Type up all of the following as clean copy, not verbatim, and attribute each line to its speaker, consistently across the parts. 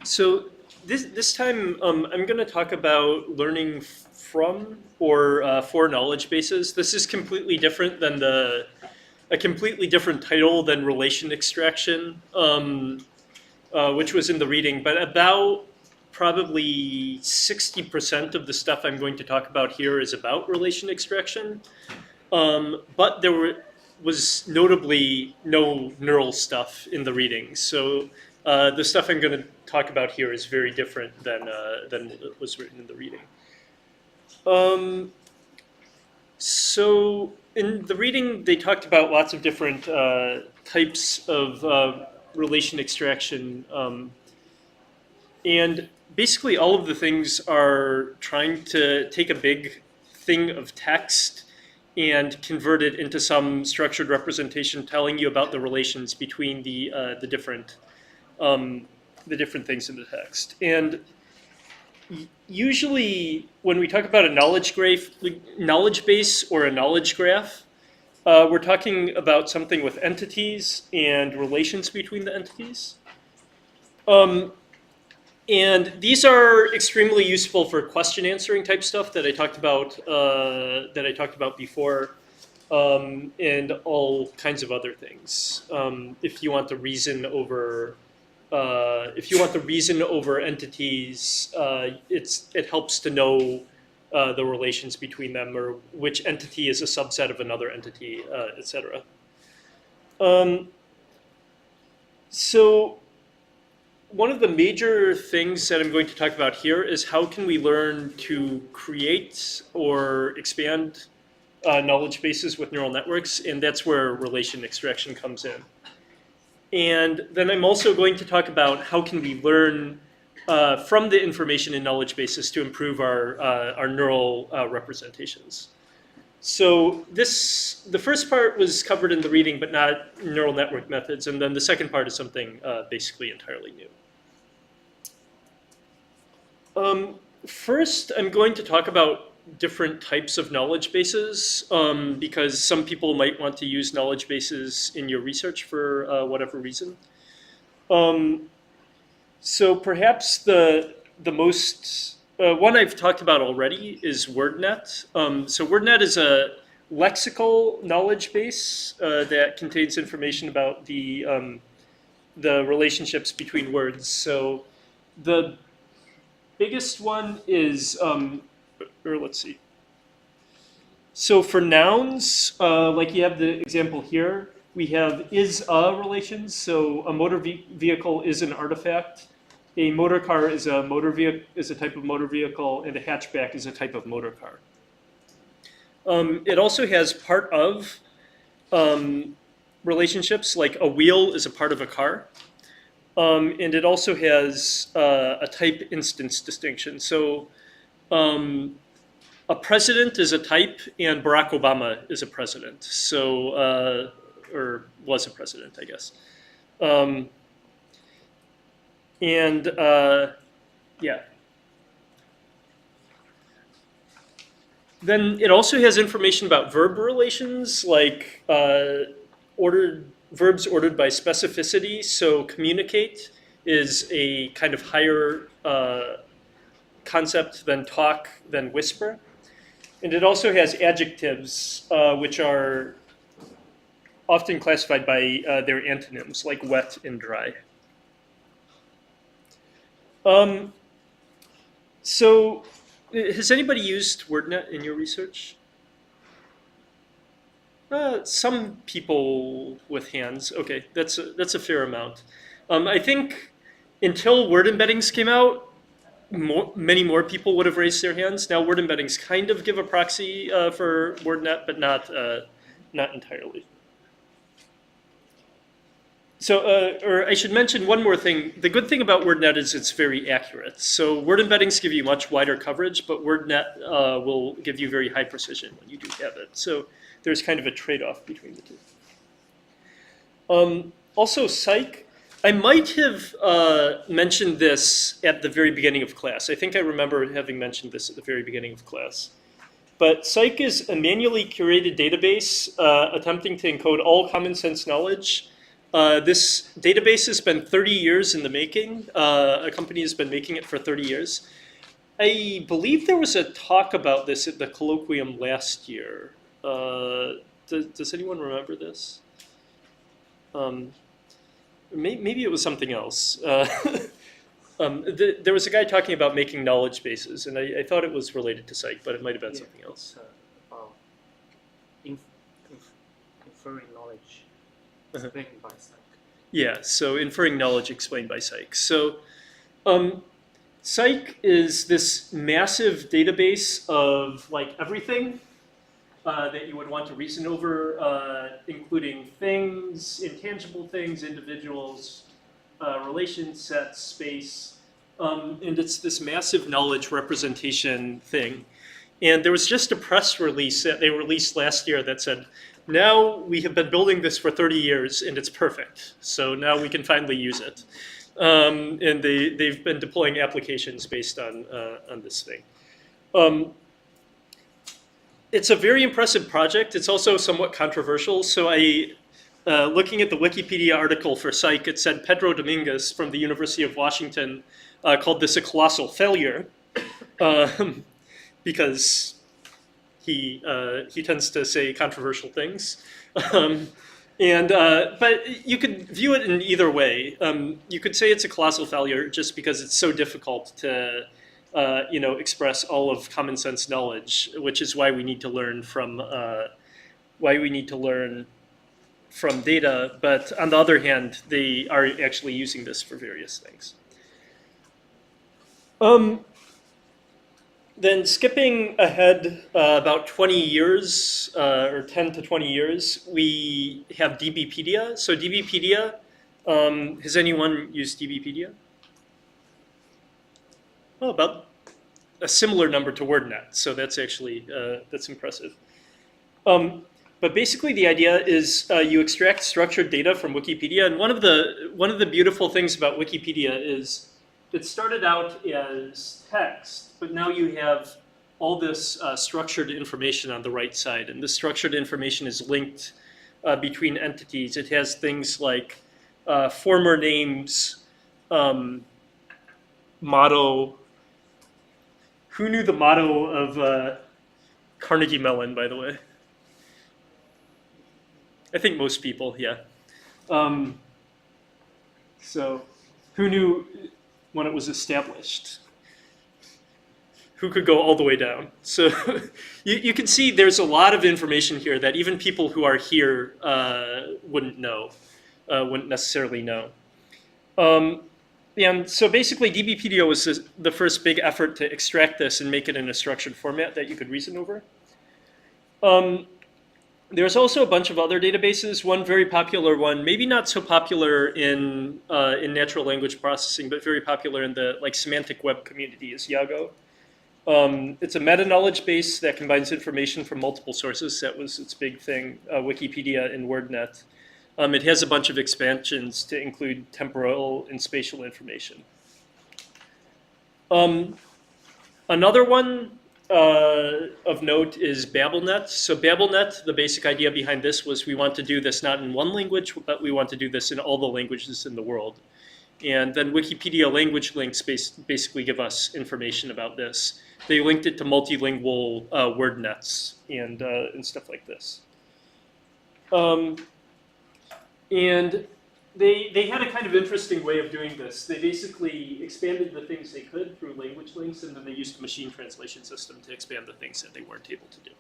Speaker 1: So this time I'm going to talk about learning from or for knowledge bases. This is completely different than a completely different title than relation extraction, which was in the reading. But about probably 60% of the stuff I'm going to talk about here is about relation extraction. But was notably no neural stuff in the reading. So the stuff I'm going to talk about here is very different than was written in the reading. So in the reading, they talked about lots of different types of relation extraction. And basically all of the things are trying to take a big thing of text and convert it into some structured representation telling you about the relations between the different things in the text. And usually when we talk about a knowledge base or a knowledge graph, we're talking about something with entities and relations between the entities. And these are extremely useful for question answering type stuff that I talked about before, and all kinds of other things. If you want to reason over entities, it helps to know the relations between them, or which entity is a subset of another entity, etc. So one of the major things that I'm going to talk about here is how can we learn to create or expand knowledge bases with neural networks, and that's where relation extraction comes in. And then I'm also going to talk about how can we learn from the information in knowledge bases to improve our neural representations. So the first part was covered in the reading, but not neural network methods, and then the second part is something basically entirely new. First, I'm going to talk about different types of knowledge bases because some people might want to use knowledge bases in your research for whatever reason. So perhaps the most one I've talked about already is WordNet. So WordNet is a lexical knowledge base that contains information about the relationships between words. So the biggest one is, or let's see. So for nouns, like you have the example here, we have is-a relations. So a motor vehicle is an artifact. A motor car is a type of motor vehicle, and a hatchback is a type of motor car. It also has part of relationships, like a wheel is a part of a car. And it also has a type instance distinction. So a president is a type, and Barack Obama is a president. So, or was a president, I guess. Yeah. Then it also has information about verb relations, like verbs ordered by specificity. So communicate is a kind of higher concept than talk, than whisper. And it also has adjectives, which are often classified by their antonyms, like wet and dry. So has anybody used WordNet in your research? Some people with hands. Okay, that's a fair amount. I think until word embeddings came out, many more people would have raised their hands. Now word embeddings kind of give a proxy for WordNet, but not entirely. So, or I should mention one more thing. The good thing about WordNet is it's very accurate. So word embeddings give you much wider coverage, but WordNet will give you very high precision when you do have it. So there's kind of a trade-off between the two. Also, psych. I might have mentioned this at the very beginning of class. I think I remember having mentioned this at the very beginning of class. But psych is a manually curated database attempting to encode all common sense knowledge This database has been 30 years in the making. A company has been making it for 30 years. I believe there was a talk about this at the colloquium last year. Does anyone remember this? Maybe it was something else. There was a guy talking about making knowledge bases, and I thought it was related to psych, but it might have been something else.
Speaker 2: About inferring knowledge explained by psych.
Speaker 1: Yeah, so inferring knowledge explained by psych. So psych is this massive database of like everything that you would want to reason over, including things, intangible things, individuals, relation sets, space, and it's this massive knowledge representation thing. And there was just a press release that they released last year that said, now we have been building this for 30 years and it's perfect. So now we can finally use it. And they've been deploying applications based on this thing. It's a very impressive project. It's also somewhat controversial. So looking at the Wikipedia article for psych, it said Pedro Dominguez from the University of Washington called this a colossal failure because he tends to say controversial things. But you could view it in either way. You could say it's a colossal failure just because it's so difficult to express all of common sense knowledge, which is why we need to learn from data. But on the other hand, they are actually using this for various things. Then skipping ahead about 20 years, or 10 to 20 years, we have DBPedia. So DBPedia, has anyone used DBPedia? Oh, about a similar number to WordNet. So that's actually, that's impressive. But basically the idea is you extract structured data from Wikipedia. And one of the beautiful things about Wikipedia is it started out as text, but now you have all this structured information on the right side. And this structured information is linked between entities. It has things like former names, motto. Who knew the motto of Carnegie Mellon, by the way? I think most people, yeah. So who knew when it was established? Who could go all the way down? So you can see there's a lot of information here that even people who are here wouldn't necessarily know. And so basically DBPedia was the first big effort to extract this and make it in a structured format that you could reason over. There's also a bunch of other databases. One very popular one, maybe not so popular in natural language processing, but very popular in the semantic web community is YAGO. It's a meta-knowledge base that combines information from multiple sources. That was its big thing, Wikipedia and WordNet. It has a bunch of expansions to include temporal and spatial information. Another one of note is BabelNet. So BabelNet, the basic idea behind this was we want to do this not in one language, but we want to do this in all the languages in the world. And then Wikipedia language links basically give us information about this. They linked it to multilingual WordNets and stuff like this. And they had a kind of interesting way of doing this. They basically expanded the things they could through language links, and then they used a machine translation system to expand the things that they weren't able to do.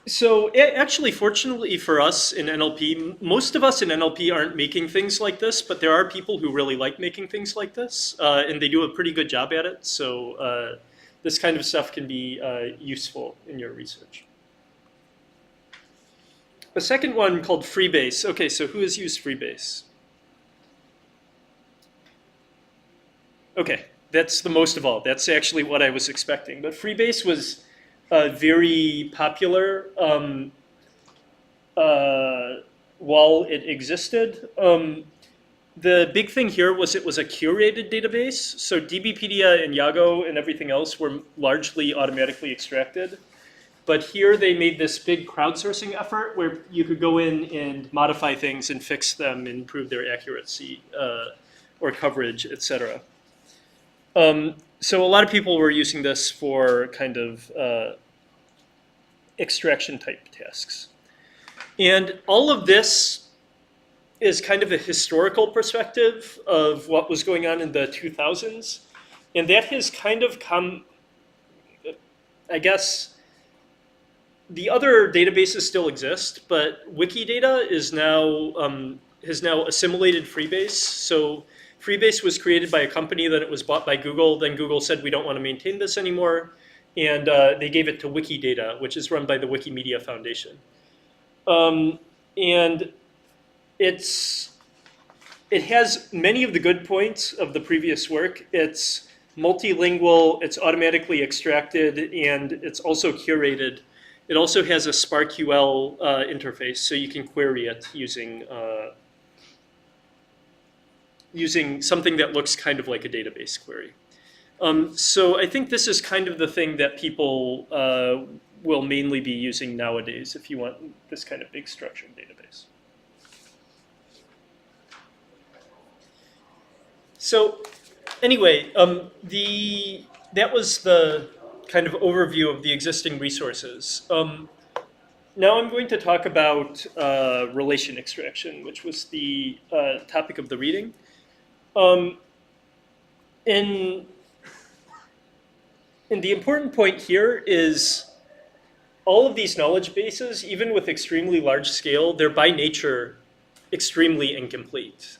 Speaker 1: So actually, fortunately for us in NLP, most of us in NLP aren't making things like this, but there are people who really like making things like this, and they do a pretty good job at it. So this kind of stuff can be useful in your research. A second one called Freebase. Okay, so who has used Freebase? Okay, that's the most of all. That's actually what I was expecting. But Freebase was very popular while it existed. The big thing here was it was a curated database. So DBPedia and YAGO and everything else were largely automatically extracted. But here they made this big crowdsourcing effort where you could go in and modify things and fix them, and improve their accuracy or coverage, etc. So a lot of people were using this for kind of extraction type tasks. And all of this is kind of a historical perspective of what was going on in the 2000s. And that has kind of come, I guess, the other databases still exist, but Wikidata is now, has now assimilated Freebase. So Freebase was created by a company, then it was bought by Google. Then Google said, we don't want to maintain this anymore. And they gave it to Wikidata, which is run by the Wikimedia Foundation. And it has many of the good points of the previous work. It's multilingual, it's automatically extracted, and it's also curated. It also has a SparkQL interface, so you can query it using using something that looks kind of like a database query. So I think this is kind of the thing that people will mainly be using nowadays if you want this kind of big structured database. So anyway, that was the kind of overview of the existing resources. Now I'm going to talk about relation extraction, which was the topic of the reading. And the important point here is all of these knowledge bases, even with extremely large scale, they're by nature extremely incomplete.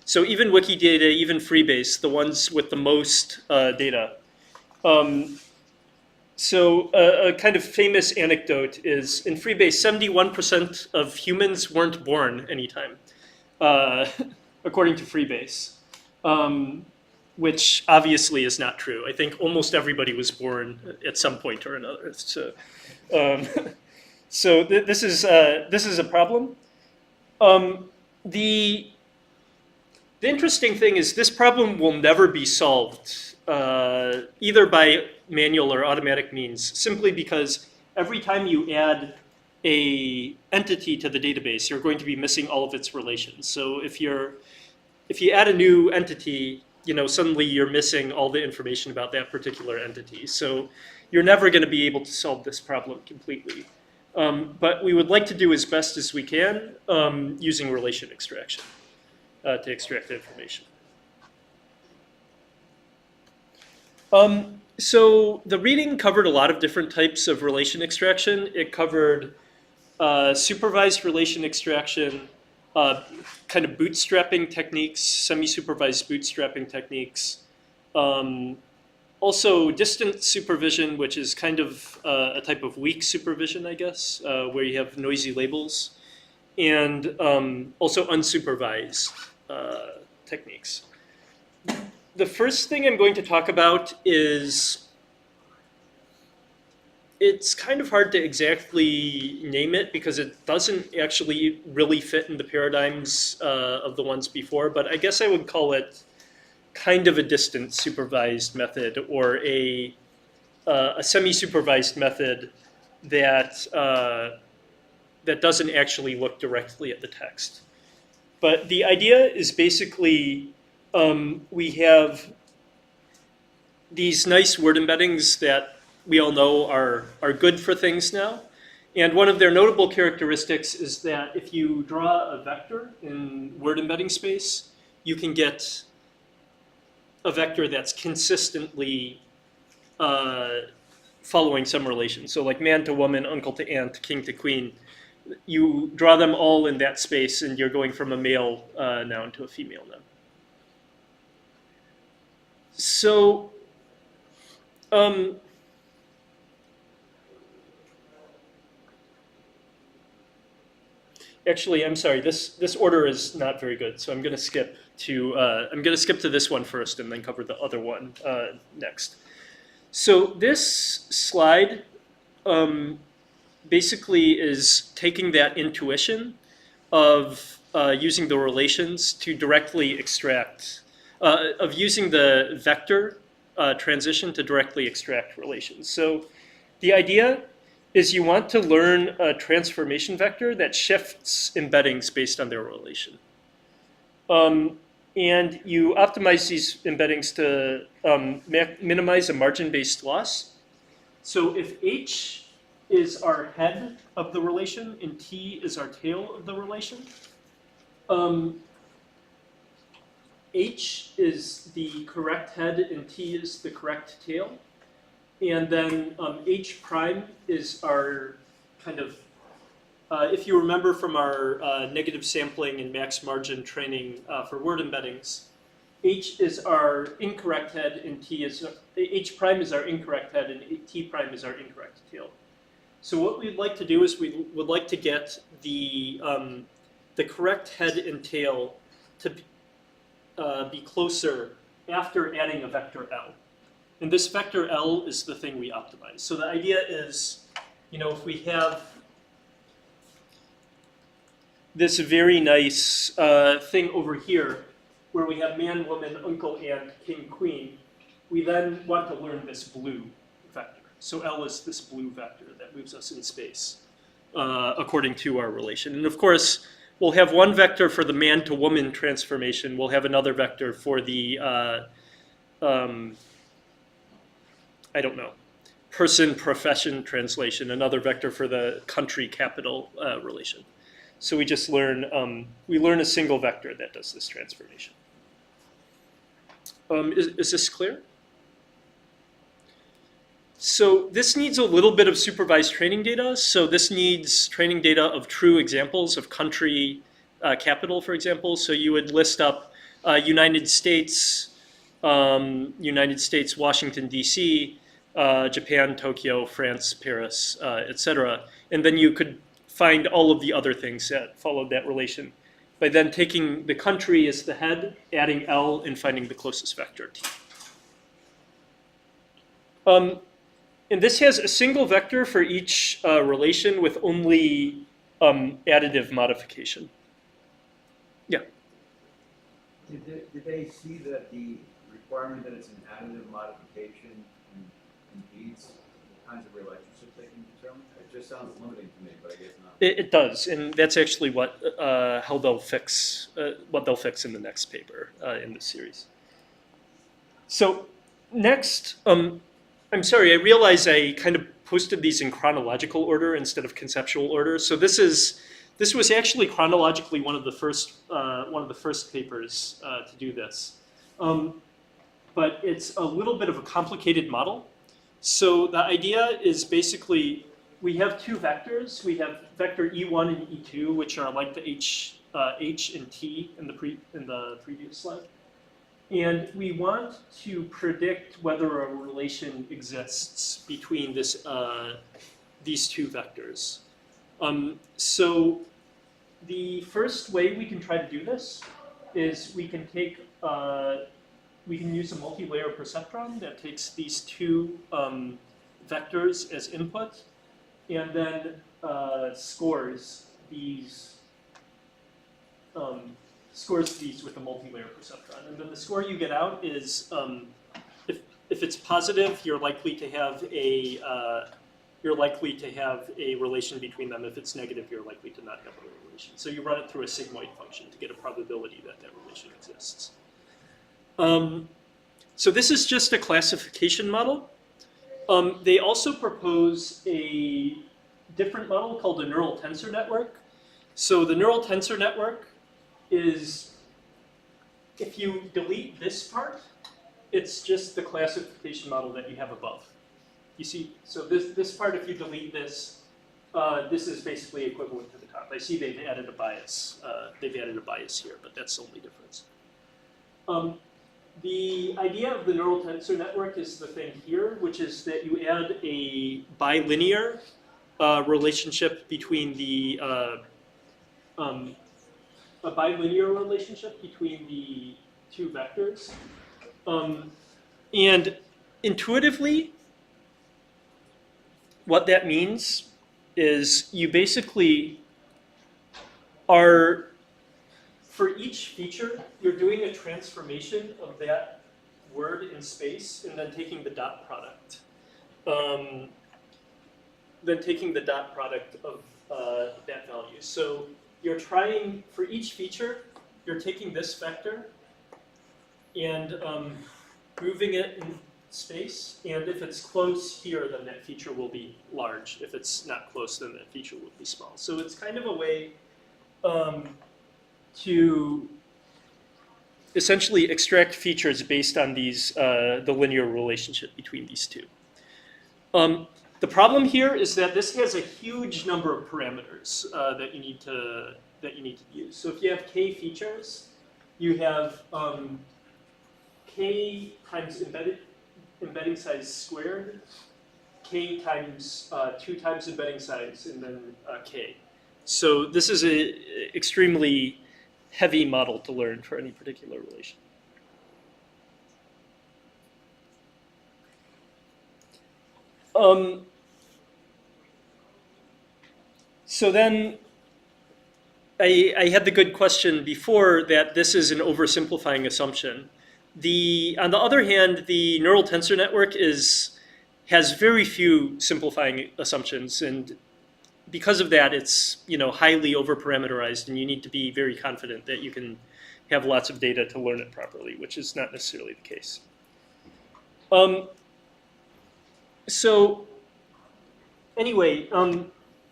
Speaker 1: So even Wikidata, even Freebase, the ones with the most data. So a kind of famous anecdote is in Freebase, 71% of humans weren't born anytime, according to Freebase, which obviously is not true. I think almost everybody was born at some point or another. So, this is a problem. The interesting thing is this problem will never be solved either by manual or automatic means, simply because every time you add a entity to the database, you're going to be missing all of its relations. So if you add a new entity, suddenly you're missing all the information about that particular entity. So you're never going to be able to solve this problem completely. But we would like to do as best as we can using relation extraction to extract information. So the reading covered a lot of different types of relation extraction. It covered supervised relation extraction, kind of bootstrapping techniques, semi-supervised bootstrapping techniques. Also distant supervision, which is kind of a type of weak supervision, I guess, where you have noisy labels. And also unsupervised techniques. The first thing I'm going to talk about is, it's kind of hard to exactly name it because it doesn't actually really fit in the paradigms of the ones before, but I guess I would call it kind of a distant supervised method, or a semi-supervised method that doesn't actually look directly at the text. But the idea is basically we have these nice word embeddings that we all know are good for things now. And one of their notable characteristics is that if you draw a vector in word embedding space, you can get a vector that's consistently following some relation. So like man to woman, uncle to aunt, king to queen. You draw them all in that space, and you're going from a male noun to a female noun. So, actually, I'm sorry. This order is not very good. So I'm going to skip to this one first, and then cover the other one next. So this slide basically is taking that intuition of using the relations to directly extract, of using the vector transition to directly extract relations. So The idea is you want to learn a transformation vector that shifts embeddings based on their relation. And you optimize these embeddings to minimize a margin-based loss. So if H is our head of the relation and T is our tail of the relation, H is the correct head and T is the correct tail. And then H prime is our kind of, if you remember from our negative sampling and max margin training for word embeddings, H is our incorrect head and H prime is our incorrect head and T prime is our incorrect tail. So what we'd like to do is we would like to get the correct head and tail to be closer after adding a vector L. And this vector L is the thing we optimize. So the idea is, if we have this very nice thing over here, where we have man, woman, uncle, aunt, king, queen, we then want to learn this blue vector. So L is this blue vector that moves us in space, according to our relation. And of course, we'll have one vector for the man to woman transformation. We'll have another vector for the I don't know, person, profession translation, another vector for the country, capital relation. So we just learn, a single vector that does this transformation. Is this clear? So this needs a little bit of supervised training data. So this needs training data of true examples of country, capital, for example. So you would list up United States, Washington, D.C., Japan, Tokyo, France, Paris, etc. And then you could find all of the other things that followed that relation by then taking the country as the head, adding L, and finding the closest vector, T. And this has a single vector for each relation with only additive modification. Yeah?
Speaker 3: Did they see that the requirement that it's an additive modification impedes the kinds of relationships they can determine? It just sounds limiting to me, but I guess not.
Speaker 1: It does, and that's actually what how they'll fix what they'll fix in the next paper in this series. So next, I'm sorry, I realize I kind of posted these in chronological order instead of conceptual order. So this was actually chronologically one of the first papers to do this, but it's a little bit of a complicated model. So the idea is basically we have two vectors. We have vector E1 and E2, which are like the H and T in the previous slide. And we want to predict whether a relation exists between these two vectors. So the first way we can try to do this is we can take we can use a multi-layer perceptron that takes these two vectors as input and then scores these with a multi-layer perceptron. And then the score you get out is if it's positive, you're likely to have a relation between them. If it's negative, you're likely to not have a relation. So you run it through a sigmoid function to get a probability that that relation exists. So this is just a classification model. They also propose a different model called a neural tensor network. So the neural tensor network is, if you delete this part, it's just the classification model that you have above. You see, so this part, if you delete this, this is basically equivalent to the top. I see they've added a bias. They've added a bias here, but that's the only difference. The idea of the neural tensor network is the thing here, which is that you add a bilinear relationship between the two vectors. And intuitively, what that means is you basically are, for each feature, you're doing a transformation of that word in space and then taking the dot product. then taking the dot product of that value. So you're trying, for each feature, you're taking this vector and moving it in space. And if it's close here, then that feature will be large. If it's not close, then that feature will be small. So it's kind of a way to essentially extract features based on these the linear relationship between these two. The problem here is that this has a huge number of parameters that you need to use. So if you have k features, you have k times embedding size squared, k times 2 times embedding size, and then k. So this is an extremely heavy model to learn for any particular relation. So then I had the good question before that this is an oversimplifying assumption. On the other hand, the neural tensor network has very few simplifying assumptions, and because of that, it's highly overparameterized, and you need to be very confident that you can have lots of data to learn it properly, which is not necessarily the case. So anyway,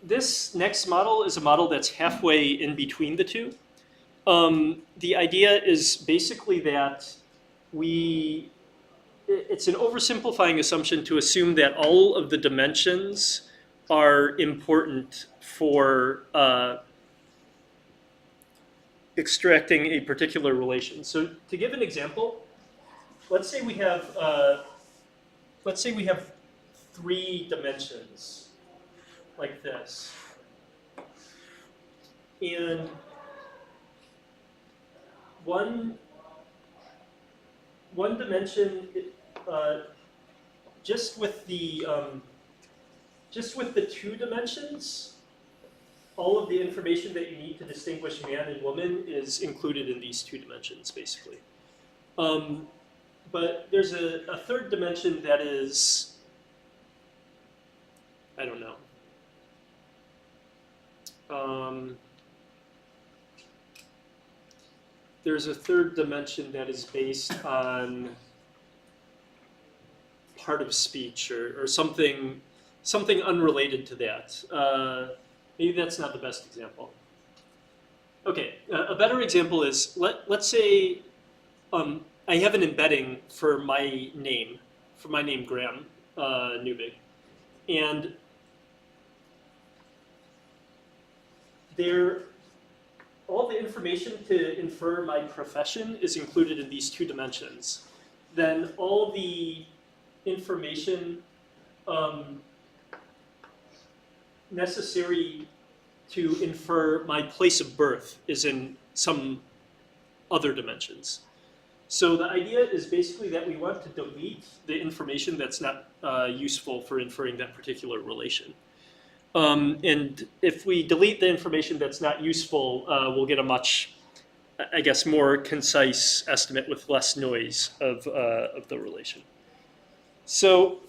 Speaker 1: this next model is a model that's halfway in between the two. The idea is basically that it's an oversimplifying assumption to assume that all of the dimensions are important for extracting a particular relation. So to give an example, let's say we have 3 dimensions like this, and one dimension just with the 2 dimensions, all of the information that you need to distinguish man and woman is included in these 2 dimensions, basically. But there's a third dimension that is, I don't know. There's a third dimension that is based on part of speech or something unrelated to that. Maybe that's not the best example. Okay, a better example is, let's say I have an embedding for my name Graham Neubig. And all the information to infer my profession is included in these 2 dimensions. Then all the information necessary to infer my place of birth is in some other dimensions. So the idea is basically that we want to delete the information that's not useful for inferring that particular relation. And if we delete the information that's not useful, we'll get a much, I guess, more concise estimate with less noise of the relation. So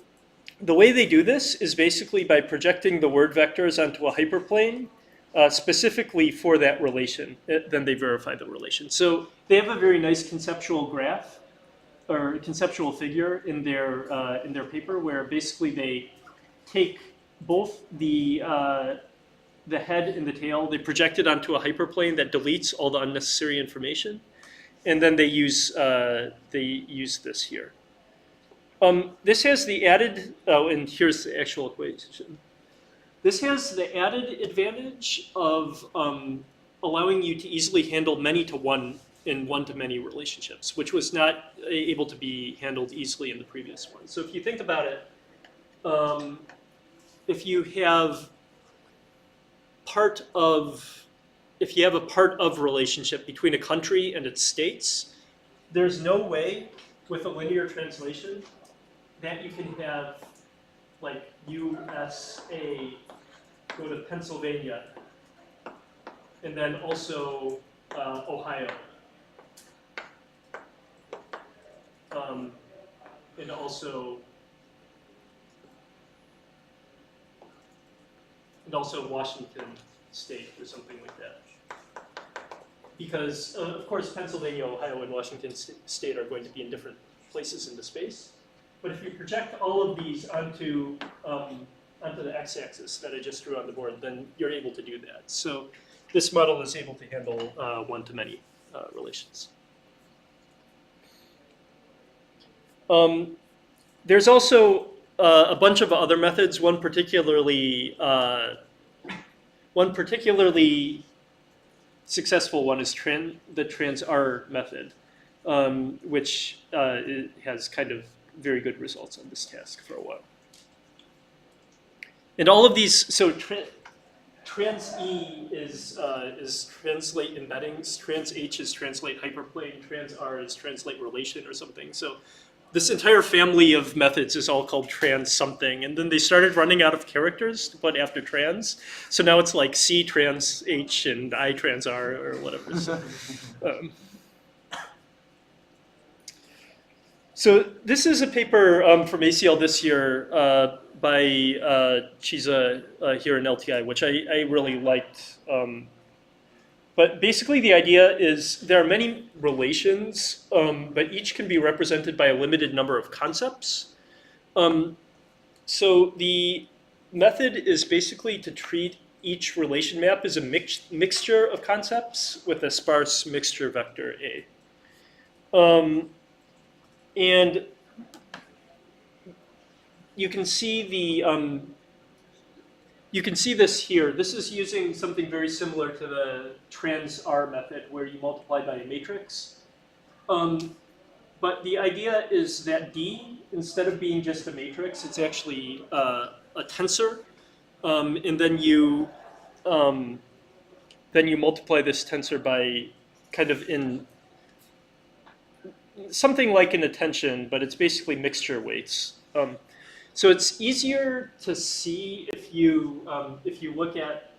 Speaker 1: the way they do this is basically by projecting the word vectors onto a hyperplane specifically for that relation. Then they verify the relation. So they have a very nice conceptual graph or conceptual figure in their paper where basically they take both the head and the tail, they project it onto a hyperplane that deletes all the unnecessary information, and then they use this here. This has the added, and here's the actual equation. This has the added advantage of allowing you to easily handle many-to-one in one-to-many relationships, which was not able to be handled easily in the previous one. So if you think about it, if you have a part of relationship between a country and its states, there's no way with a linear translation that you can have like USA go to Pennsylvania and then also Ohio and also and also Washington State or something like that. Because, of course, Pennsylvania, Ohio, and Washington State are going to be in different places in the space. But if you project all of these onto the x-axis that I just drew on the board, then you're able to do that. So this model is able to handle one-to-many relations. There's also a bunch of other methods. One particularly successful one is the trans-R method, which has kind of very good results on this task for a while. And all of these, so trans-E is translate embeddings, trans-H is translate hyperplane, trans-R is translate relation or something. So this entire family of methods is all called trans something, and then they started running out of characters to put after trans. So now it's like C trans H and I trans R or whatever. So this is a paper from ACL this year by Chiza here in LTI, which I really liked. But basically the idea is there are many relations, but each can be represented by a limited number of concepts. So the method is basically to treat each relation map as a mixture of concepts with a sparse mixture vector A. And you can see this here. This is using something very similar to the trans-R method where you multiply by a matrix. But the idea is that D, instead of being just a matrix, it's actually a tensor. And then you multiply this tensor by kind of in something like an attention, but it's basically mixture weights. So it's easier to see if you look at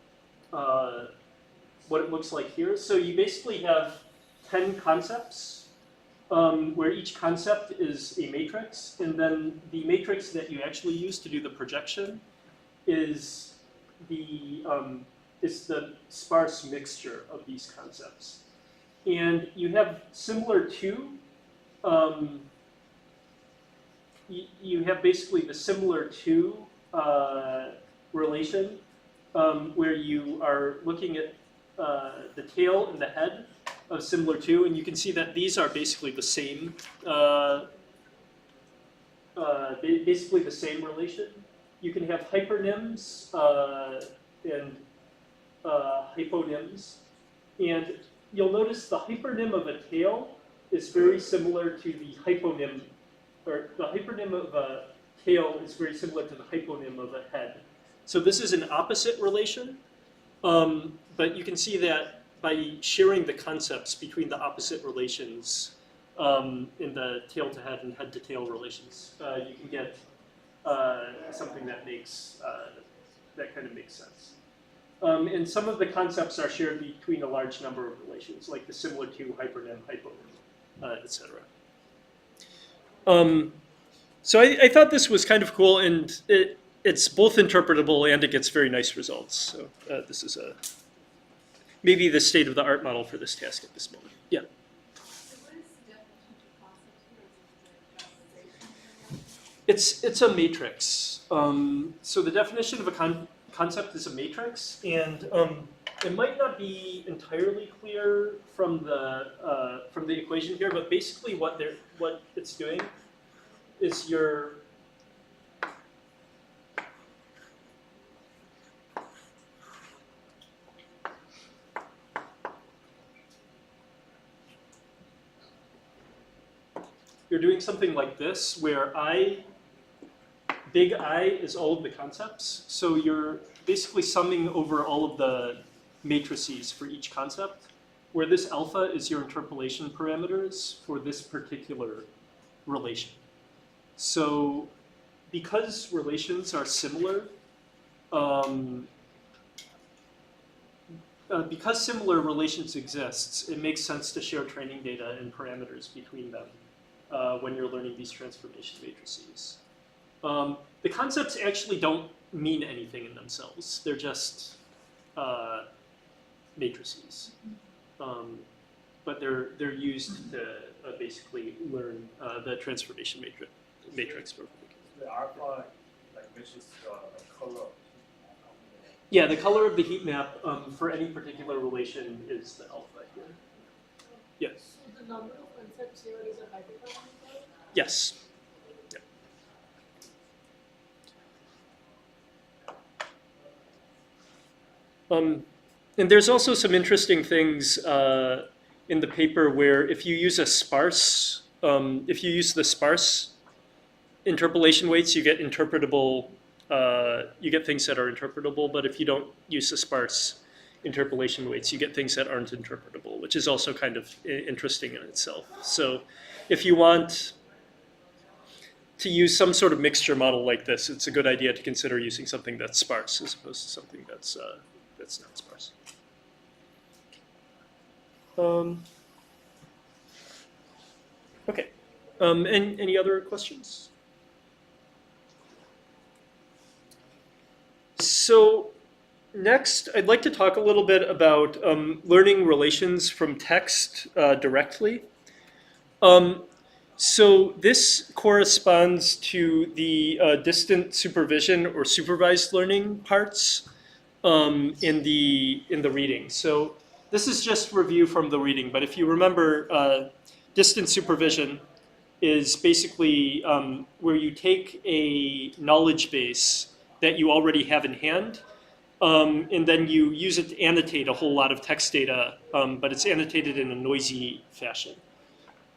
Speaker 1: what it looks like here. So you basically have 10 concepts where each concept is a matrix, and then the matrix that you actually use to do the projection is the sparse mixture of these concepts. And you have similar to you have basically the similar to relation where you are looking at the tail and the head of similar to, and you can see that these are basically the same relation. You can have hypernyms and hyponyms, and you'll notice the hypernym of a tail is very similar to the hyponym, or the hypernym of a tail is very similar to the hyponym of a head. So this is an opposite relation, but you can see that by sharing the concepts between the opposite relations in the tail to head and head to tail relations, you can get something that makes that kind of makes sense. And some of the concepts are shared between a large number of relations, like the similar to, hypernym, hyponym, etc. So I thought this was kind of cool, and it's both interpretable and it gets very nice results. So this is maybe the state of the art model for this task at this moment. Yeah.
Speaker 4: So what is the definition of concept here?
Speaker 1: It's a matrix. So the definition of a concept is a matrix, and it might not be entirely clear from the equation here, but basically what it's doing is you're doing something like this, where big I is all of the concepts. So you're basically summing over all of the matrices for each concept, where this alpha is your interpolation parameters for this particular relation. So because relations are similar, because similar relations exists, it makes sense to share training data and parameters between them when you're learning these transformation matrices. The concepts actually don't mean anything in themselves. They're just matrices. But they're used to basically learn the transformation matrix.
Speaker 2: The alpha, which is the color.
Speaker 1: Yeah, the color of the heat map for any particular relation is the alpha here. Yes.
Speaker 4: So the number of concepts here is a hyperplane?
Speaker 1: Yes. Yeah. And there's also some interesting things in the paper where if you use a sparse, if you use the sparse interpolation weights, you get interpretable, you get things that are interpretable, but if you don't use the sparse interpolation weights, you get things that aren't interpretable, which is also kind of interesting in itself. So if you want to use some sort of mixture model like this, it's a good idea to consider using something that's sparse as opposed to something that's not sparse. Okay. And any other questions? So next, I'd like to talk a little bit about learning relations from text directly. So this corresponds to the distant supervision or supervised learning parts in the reading. So this is just review from the reading, but if you remember, distant supervision is basically where you take a knowledge base that you already have in hand, and then you use it to annotate a whole lot of text data, but it's annotated in a noisy fashion.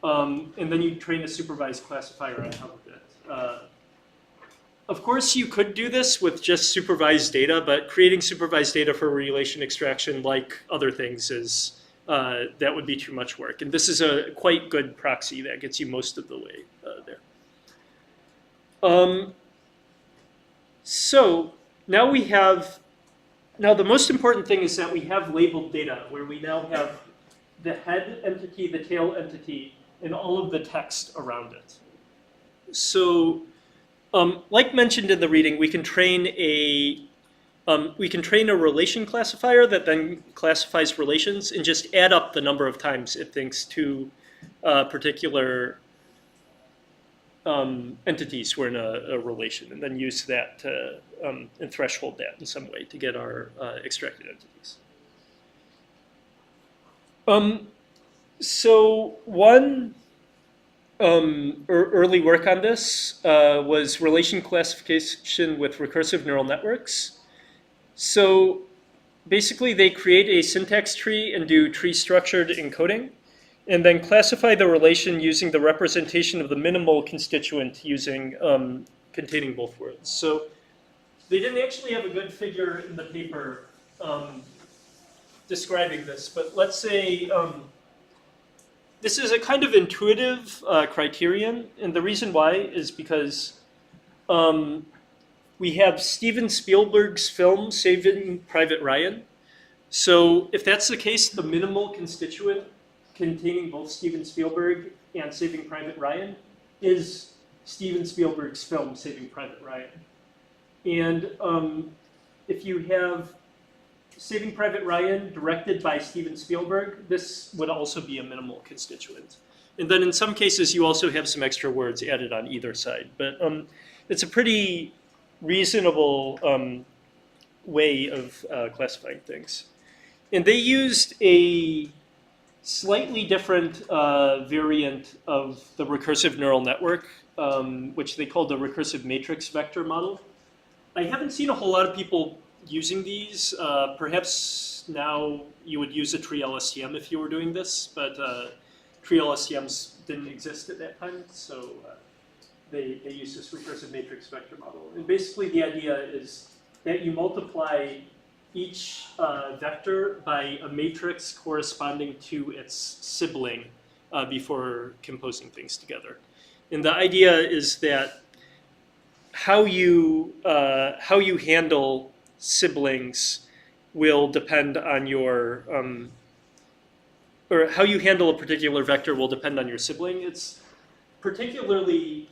Speaker 1: And then you train a supervised classifier on top of it. Of course, you could do this with just supervised data, but creating supervised data for relation extraction, like other things, is that would be too much work. And this is a quite good proxy that gets you most of the way there. So now we have, the most important thing is that we have labeled data, where we now have the head entity, the tail entity, and all of the text around it. So like mentioned in the reading, we can train a relation classifier that then classifies relations and just add up the number of times it thinks two particular entities were in a relation, and then use that to and threshold that in some way to get our extracted entities. So one early work on this was relation classification with recursive neural networks. So basically they create a syntax tree and do tree structured encoding, and then classify the relation using the representation of the minimal constituent using containing both words. So they didn't actually have a good figure in the paper describing this, but let's say this is a kind of intuitive criterion, and the reason why is because we have Steven Spielberg's film Saving Private Ryan. So if that's the case, the minimal constituent containing both Steven Spielberg and Saving Private Ryan is Steven Spielberg's film Saving Private Ryan. And if you have Saving Private Ryan directed by Steven Spielberg, this would also be a minimal constituent. And then in some cases, you also have some extra words added on either side. But it's a pretty reasonable way of classifying things. And they used a slightly different variant of the recursive neural network, which they called the recursive matrix vector model. I haven't seen a whole lot of people using these. Perhaps now you would use a tree LSTM if you were doing this, but tree LSTMs didn't exist at that time, so they use this recursive matrix vector model. And basically the idea is that you multiply each vector by a matrix corresponding to its sibling before composing things together. And the idea is that how you handle siblings will depend on your, or how you handle a particular vector will depend on your sibling. It's particularly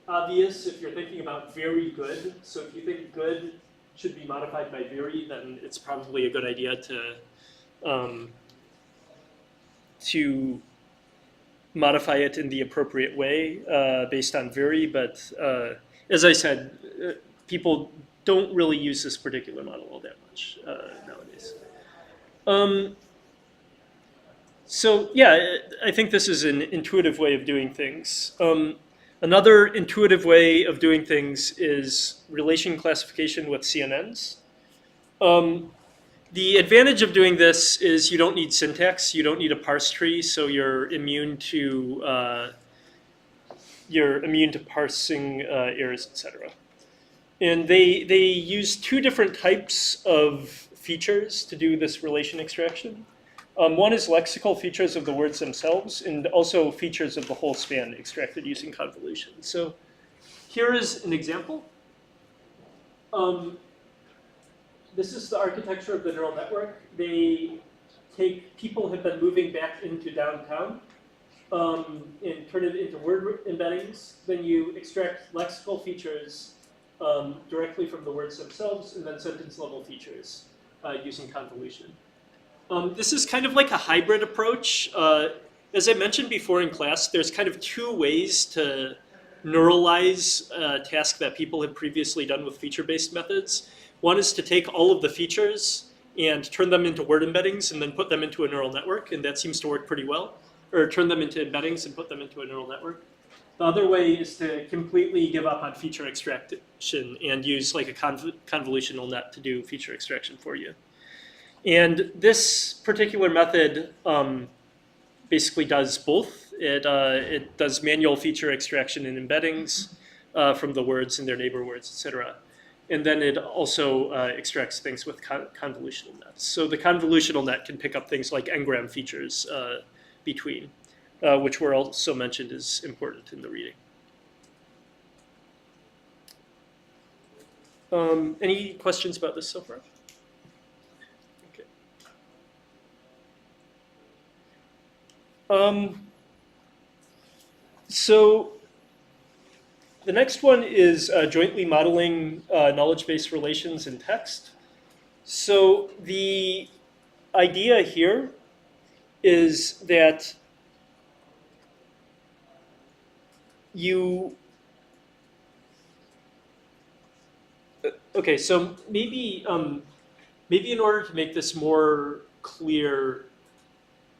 Speaker 1: obvious if you're thinking about very good. So if you think good should be modified by very, then it's probably a good idea to modify it in the appropriate way based on very. But as I said, people don't really use this particular model all that much nowadays. So yeah, I think this is an intuitive way of doing things. Another intuitive way of doing things is relation classification with CNNs. The advantage of doing this is you don't need syntax, you don't need a parse tree, so you're immune to parsing errors, etc. And they use two different types of features to do this relation extraction. One is lexical features of the words themselves, and also features of the whole span extracted using convolution. So here is an example. This is the architecture of the neural network. They take people have been moving back into downtown and turn it into word embeddings. Then you extract lexical features directly from the words themselves, and then sentence level features using convolution. This is kind of like a hybrid approach. As I mentioned before in class, there's kind of two ways to neuralize a task that people have previously done with feature-based methods. One is to take all of the features and turn them into word embeddings and then put them into a neural network, and that seems to work pretty well. Or turn them into embeddings and put them into a neural network. The other way is to completely give up on feature extraction and use like a convolutional net to do feature extraction for you. And this particular method basically does both. It does manual feature extraction and embeddings from the words and their neighbor words, etc. And then it also extracts things with convolutional nets. So the convolutional net can pick up things like n-gram features between, which were also mentioned as important in the reading. Any questions about this so far? Okay. So the next one is jointly modeling knowledge-based relations in text. So the idea here is that okay, so maybe in order to make this more clear,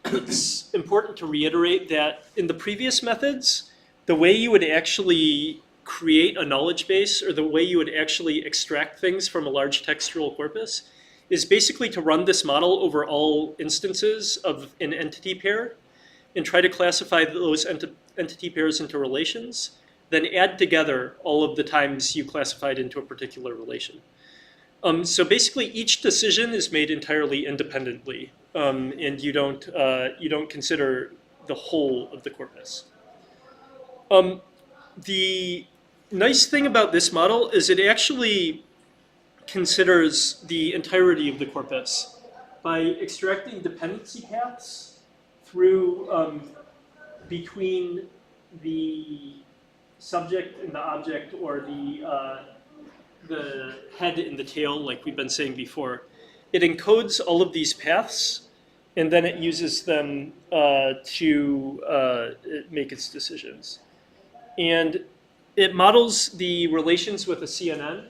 Speaker 1: it's important to reiterate that in the previous methods, the way you would actually create a knowledge base, or the way you would actually extract things from a large textual corpus, is basically to run this model over all instances of an entity pair and try to classify those entity pairs into relations, then add together all of the times you classified into a particular relation. So basically each decision is made entirely independently, and you don't consider the whole of the corpus. The nice thing about this model is it actually considers the entirety of the corpus by extracting dependency paths through between the subject and the object, or the head and the tail, like we've been saying before. It encodes all of these paths, and then it uses them to make its decisions. And it models the relations with a CNN.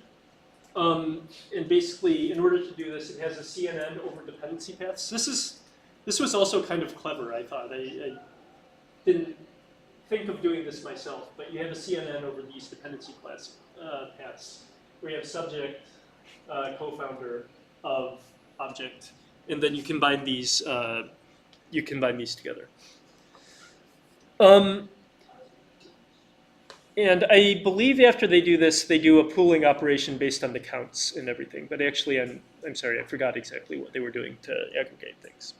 Speaker 1: And basically, in order to do this, it has a CNN over dependency paths. This was also kind of clever, I thought. I didn't think of doing this myself, but you have a CNN over these dependency paths, where you have subject, co-founder of object, and then you combine these together. And I believe after they do this, they do a pooling operation based on the counts and everything. But actually, I'm sorry, I forgot exactly what they were doing to aggregate things.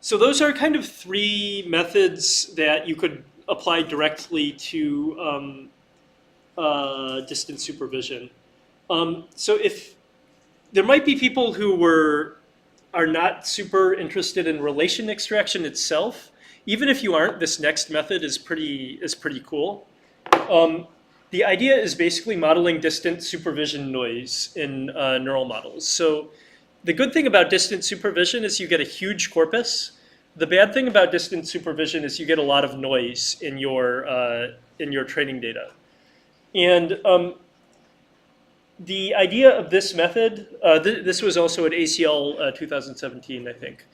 Speaker 1: So those are kind of three methods that you could apply directly to distance supervision. So if there might be people who are not super interested in relation extraction itself, even if you aren't, this next method is pretty cool. The idea is basically modeling distant supervision noise in neural models. So the good thing about distant supervision is you get a huge corpus. The bad thing about distant supervision is you get a lot of noise in your training data. And the idea of this method, this was also at ACL 2017, I think.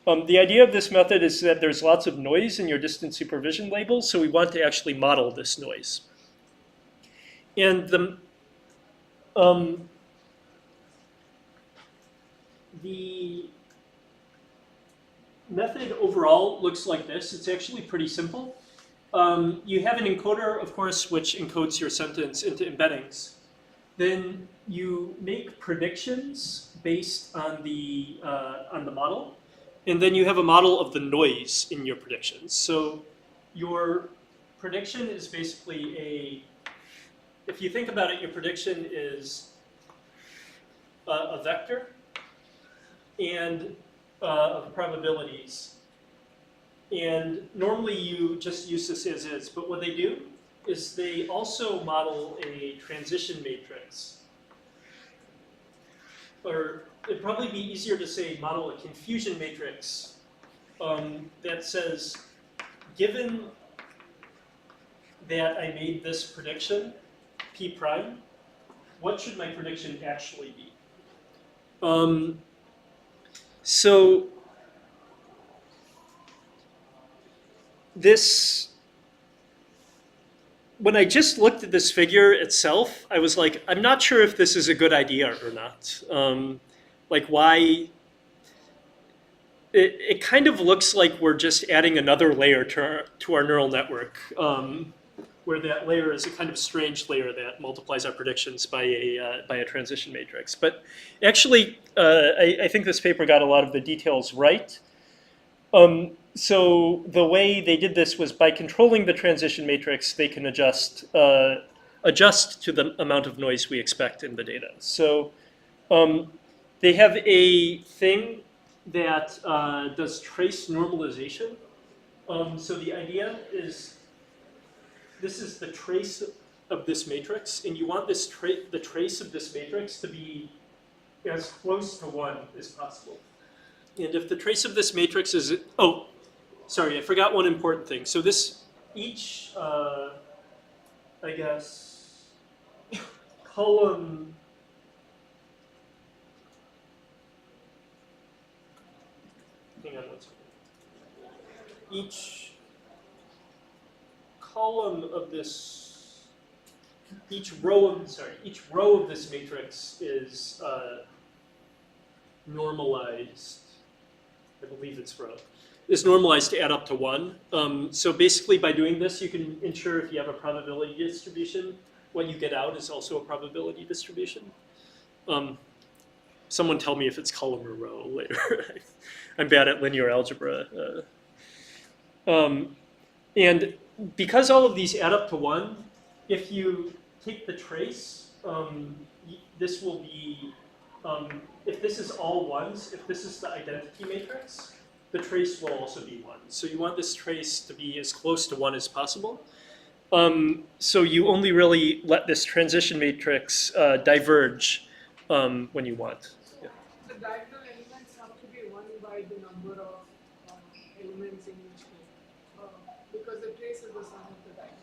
Speaker 1: The idea of this method is that there's lots of noise in your distant supervision labels, so we want to actually model this noise. And the method overall looks like this. It's actually pretty simple. You have an encoder, of course, which encodes your sentence into embeddings. Then you make predictions based on the model, and then you have a model of the noise in your predictions. So your prediction is basically if you think about it, your prediction is a vector and of probabilities. And normally you just use this as is, but what they do is they also model a transition matrix. Or it'd probably be easier to say model a confusion matrix that says, given that I made this prediction, P prime, what should my prediction actually be? So this, when I just looked at this figure itself, I was like, I'm not sure if this is a good idea or not. Like why, it kind of looks like we're just adding another layer to our neural network, where that layer is a kind of strange layer that multiplies our predictions by a transition matrix. But actually, I think this paper got a lot of the details right. So the way they did this was by controlling the transition matrix, they can adjust to the amount of noise we expect in the data. So they have a thing that does trace normalization. So the idea is, this is the trace of this matrix, and you want this the trace of this matrix to be as close to 1 as possible. And if the trace of this matrix is, oh, sorry, I forgot one important thing. So this, each, I guess, column, hang on one second. Each column of this, each row of this matrix is normalized. I believe it's row. Is normalized to add up to 1. So basically, by doing this, you can ensure if you have a probability distribution, what you get out is also a probability distribution. Someone tell me if it's column or row later. I'm bad at linear algebra. And because all of these add up to 1, if you take the trace, this will be, if this is all 1s, if this is the identity matrix, the trace will also be 1. So you want this trace to be as close to 1 as possible. So you only really let this transition matrix diverge when you want. Yeah.
Speaker 4: The diagonal elements have to be 1 by the number of elements in each thing, because the trace is the sum of the diagonal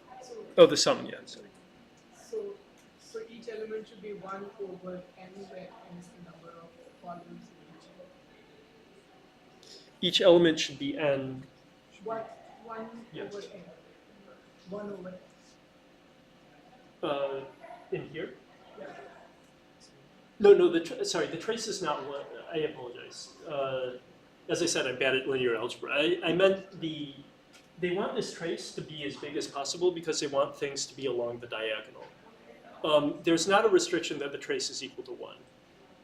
Speaker 4: elements. So,
Speaker 1: Oh, the sum, yeah. Sorry.
Speaker 4: so each element should be 1 over n, where n is the number of columns in each element.
Speaker 1: Each element should be n.
Speaker 4: 1
Speaker 1: Yes.
Speaker 4: over n. 1 over n.
Speaker 1: In here?
Speaker 4: Yeah.
Speaker 1: No, the trace is not 1. I apologize. As I said, I'm bad at linear algebra. I meant they want this trace to be as big as possible because they want things to be along the diagonal. There's not a restriction that the trace is equal to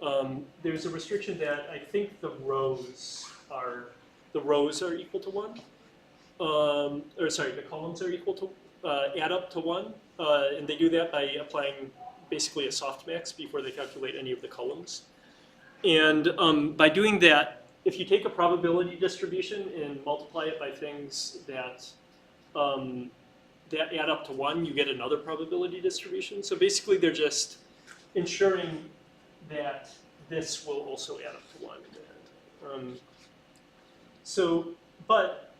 Speaker 1: 1. There's a restriction that I think the rows are equal to 1. The columns are equal to, add up to 1. And they do that by applying basically a softmax before they calculate any of the columns. And by doing that, if you take a probability distribution and multiply it by things that that add up to 1, you get another probability distribution. So basically, they're just ensuring that this will also add up to 1 in the end. But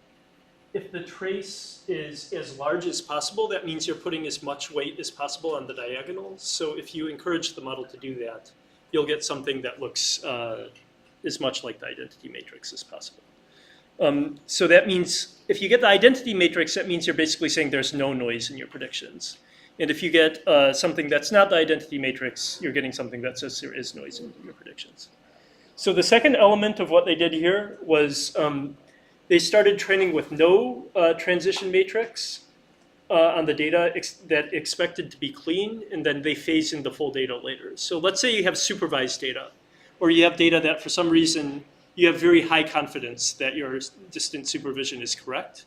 Speaker 1: if the trace is as large as possible, that means you're putting as much weight as possible on the diagonals. So if you encourage the model to do that, you'll get something that looks as much like the identity matrix as possible. So that means if you get the identity matrix, that means you're basically saying there's no noise in your predictions. And if you get something that's not the identity matrix, you're getting something that says there is noise in your predictions. So the second element of what they did here was they started training with no transition matrix on the data that expected to be clean, and then they phase in the full data later. So let's say you have supervised data, or you have data that for some reason you have very high confidence that your distant supervision is correct.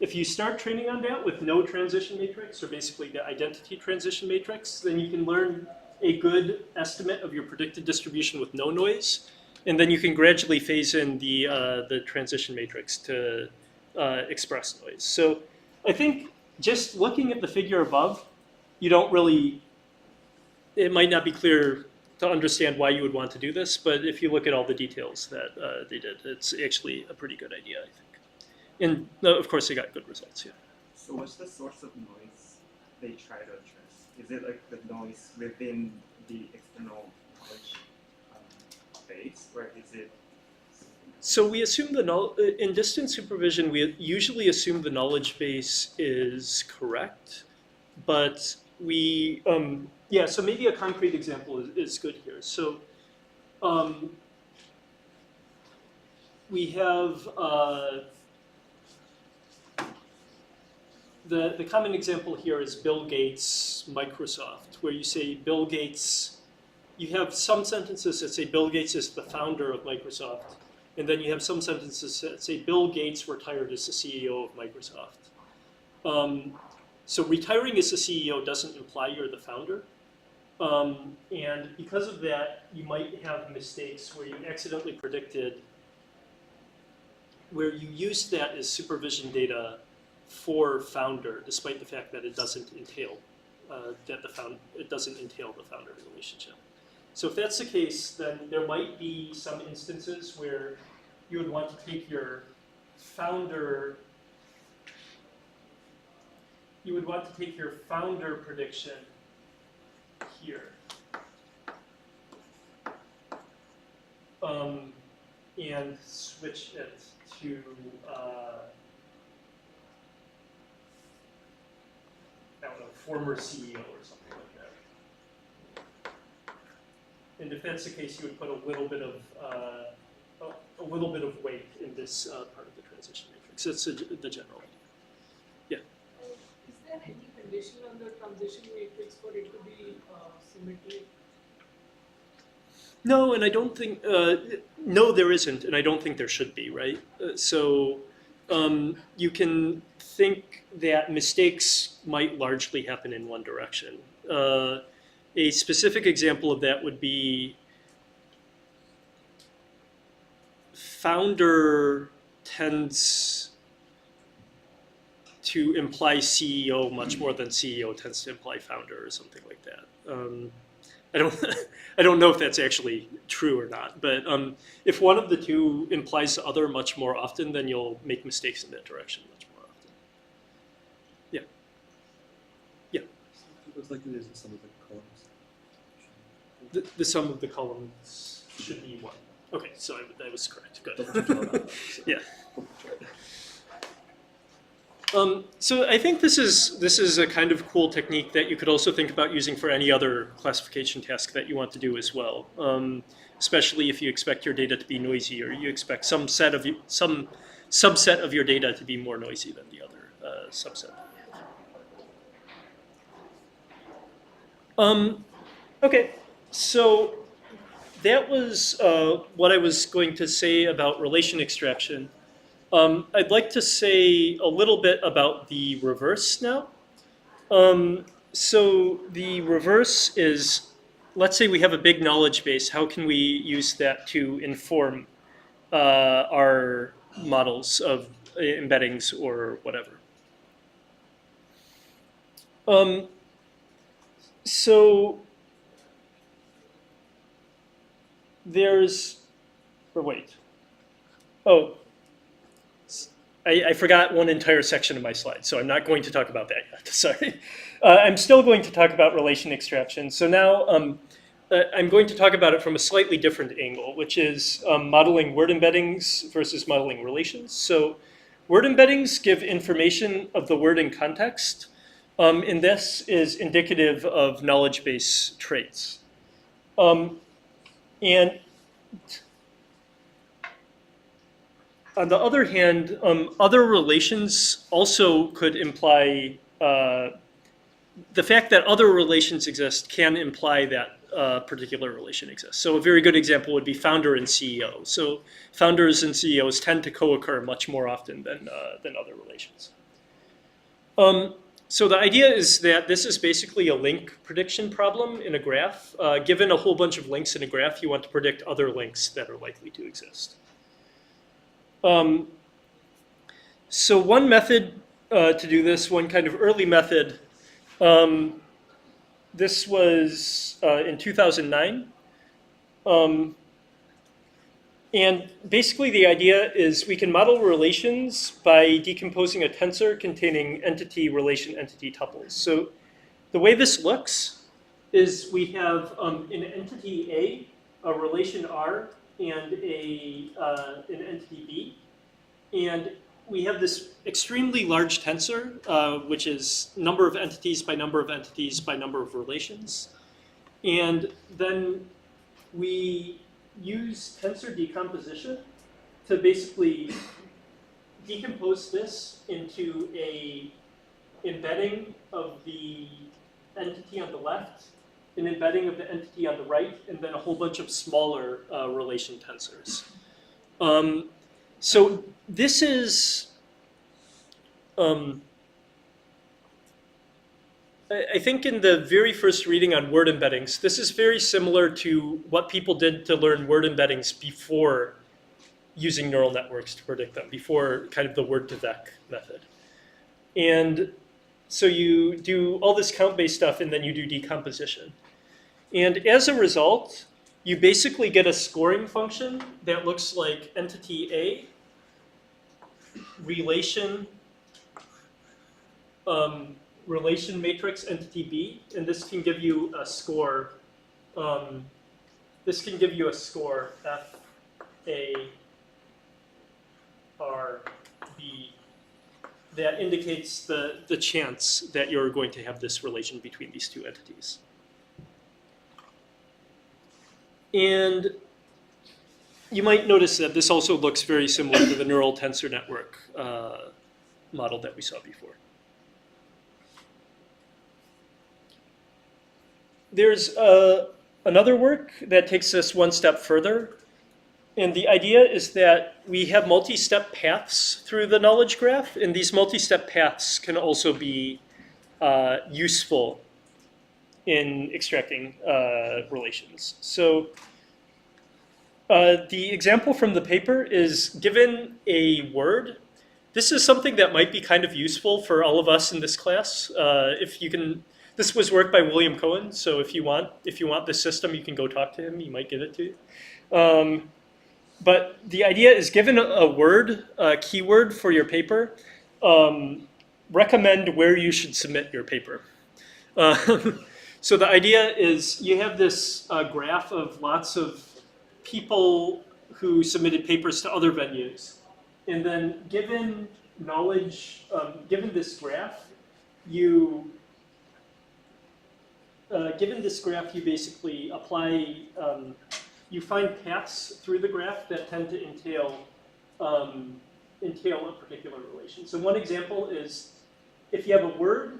Speaker 1: If you start training on that with no transition matrix, or basically the identity transition matrix, then you can learn a good estimate of your predicted distribution with no noise, and then you can gradually phase in the transition matrix to express noise. So I think just looking at the figure above, you don't really, it might not be clear to understand why you would want to do this, but if you look at all the details that they did, it's actually a pretty good idea, I think. And of course, they got good results, yeah.
Speaker 5: So what's the source of noise they try to address? Is it like the noise within the external knowledge base, or is it?
Speaker 1: So we assume in distant supervision, we usually assume the knowledge base is correct, but we, yeah, so maybe a concrete example is good here. So we have the common example here is Bill Gates, Microsoft, where you say Bill Gates, you have some sentences that say Bill Gates is the founder of Microsoft, and then you have some sentences that say Bill Gates retired as the CEO of Microsoft. So retiring as the CEO doesn't imply you're the founder. And because of that, you might have mistakes where you accidentally predicted, where you used that as supervision data for founder, despite the fact that it doesn't entail it doesn't entail the founder relationship. So if that's the case, then there might be some instances where you would want to take your founder. You would want to take your founder prediction here, and switch it to I don't know, former CEO or something like that. And if that's the case, you would put a little bit of weight in this part of the transition matrix. That's the general idea. Yeah.
Speaker 4: Is there any condition on the transition matrix for it to be symmetric?
Speaker 1: No, and I don't think, no, there isn't, and I don't think there should be, right? So you can think that mistakes might largely happen in one direction. A specific example of that would be founder tends to imply CEO much more than CEO tends to imply founder or something like that. I don't know if that's actually true or not, but if one of the two implies the other much more often, then you'll make mistakes in that direction much more often. Yeah. Yeah.
Speaker 6: It looks like it is in some of the columns.
Speaker 1: The sum of the columns should be 1. Okay, so that was correct. Good. Yeah. So I think this is a kind of cool technique that you could also think about using for any other classification task that you want to do as well. Especially if you expect your data to be noisy, or you expect some subset of your data to be more noisy than the other subset. Okay, so that was what I was going to say about relation extraction. I'd like to say a little bit about the reverse now. So the reverse is, let's say we have a big knowledge base. How can we use that to inform our models of embeddings or whatever. So there's, or wait. Oh, I forgot one entire section of my slide, so I'm not going to talk about that yet. Sorry. I'm still going to talk about relation extraction. So now I'm going to talk about it from a slightly different angle, which is modeling word embeddings versus modeling relations. So word embeddings give information of the word in context, and this is indicative of knowledge base traits. And on the other hand, other relations also could imply, the fact that other relations exist can imply that a particular relation exists. So a very good example would be founder and CEO. So founders and CEOs tend to co-occur much more often than other relations. So the idea is that this is basically a link prediction problem in a graph. Given a whole bunch of links in a graph, you want to predict other links that are likely to exist. So one method to do this, one kind of early method, this was in 2009. And basically the idea is we can model relations by decomposing a tensor containing entity, relation, entity tuples. So the way this looks is we have an entity A, a relation R, and an entity B. And we have this extremely large tensor, which is number of entities by number of entities by number of relations. And then we use tensor decomposition to basically decompose this into a embedding of the entity on the left, an embedding of the entity on the right, and then a whole bunch of smaller relation tensors. So this is, I think in the very first reading on word embeddings, this is very similar to what people did to learn word embeddings before using neural networks to predict them, before kind of the word-to-vec method. And so you do all this count-based stuff, and then you do decomposition. And as a result, you basically get a scoring function that looks like entity A, relation, relation matrix entity B, and this can give you a score. This can give you a score F, A, R, B that indicates the chance that you're going to have this relation between these two entities. And you might notice that this also looks very similar to the neural tensor network model that we saw before. There's another work that takes us one step further. And the idea is that we have multi-step paths through the knowledge graph. And these multi-step paths can also be useful in extracting relations. So the example from the paper is given a word. This is something that might be kind of useful for all of us in this class. If you can. This was work by William Cohen, so if you want this system, you can go talk to him. He might give it to you. But the idea is, given a word, a keyword for your paper, recommend where you should submit your paper. So the idea is you have this graph of lots of people who submitted papers to other venues, and then given knowledge, given this graph, you basically apply, you find paths through the graph that tend to entail a particular relation. So one example is if you have a word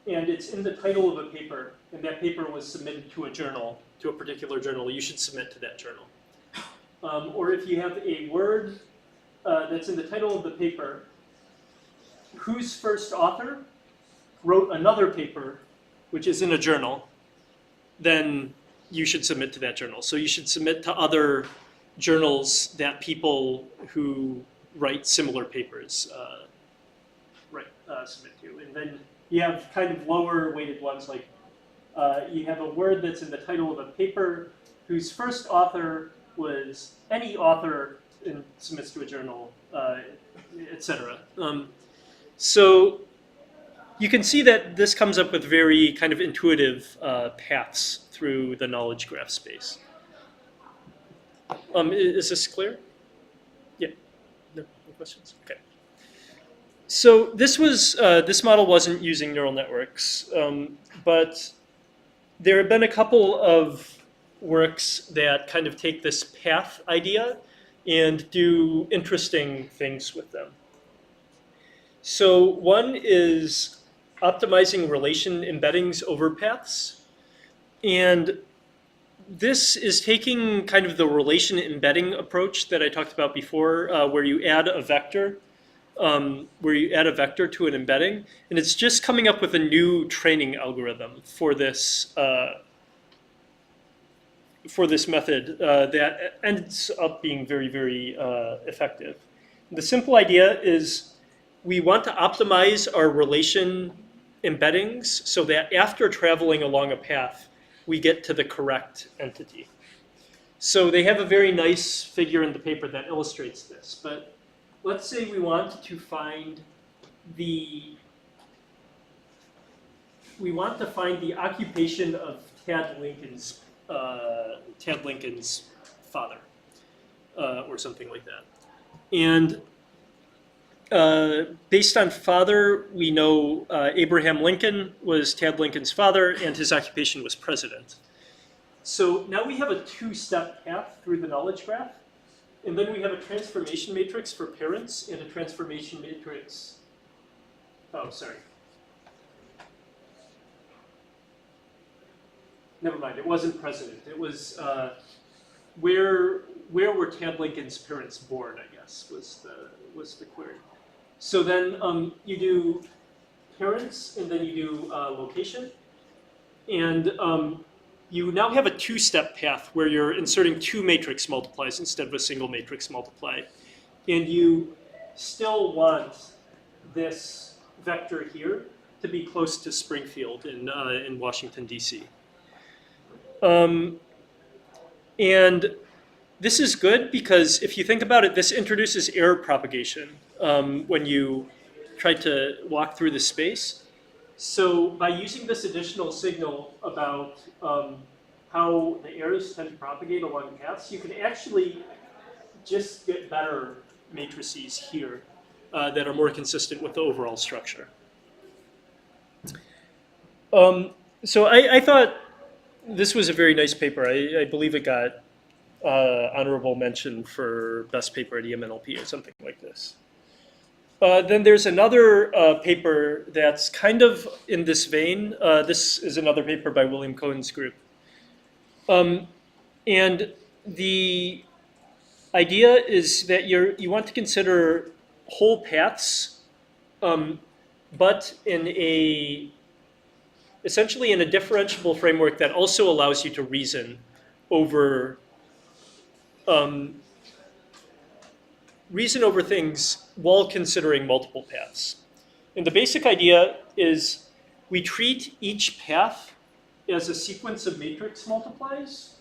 Speaker 1: and it's in the title of a paper, and that paper was submitted to a journal, to a particular journal, you should submit to that journal. Or if you have a word that's in the title of the paper, whose first author wrote another paper which is in a journal, then you should submit to that journal. So you should submit to other journals that people who write similar papers submit to. And then you have kind of lower weighted ones, like you have a word that's in the title of a paper whose first author was any author and submits to a journal, etc. So you can see that this comes up with very kind of intuitive paths through the knowledge graph space. Is this clear? Yeah. No questions? Okay. So this was this model wasn't using neural networks, but there have been a couple of works that kind of take this path idea and do interesting things with them. So one is optimizing relation embeddings over paths. And this is taking kind of the relation embedding approach that I talked about before, where you add a vector to an embedding, and it's just coming up with a new training algorithm for this method that ends up being very, very effective. The simple idea is we want to optimize our relation embeddings so that after traveling along a path, we get to the correct entity. So they have a very nice figure in the paper that illustrates this. But let's say we want to find the occupation of Tad Lincoln's father, or something like that. And based on father, we know Abraham Lincoln was Tad Lincoln's father, and his occupation was president. So now we have a two-step path through the knowledge graph, and then we have a transformation matrix for parents and a transformation matrix. Oh, sorry. Never mind. It wasn't president. It was where were Tad Lincoln's parents born? I guess was the query. So then you do parents, and then you do location, and you now have a two-step path where you're inserting two matrix multiplies instead of a single matrix multiply, and you still want this vector here to be close to Springfield in Washington, D.C. And this is good because if you think about it, this introduces error propagation when you try to walk through the space. So by using this additional signal about how the errors tend to propagate along paths, you can actually just get better matrices here that are more consistent with the overall structure. So I thought this was a very nice paper. I believe it got honorable mention for best paper at EMNLP or something like this. Then there's another paper that's kind of in this vein. This is another paper by William Cohen's group. And the idea is that you want to consider whole paths, but essentially in a differentiable framework that also allows you to reason over things while considering multiple paths. And the basic idea is we treat each path as a sequence of matrix multiplies,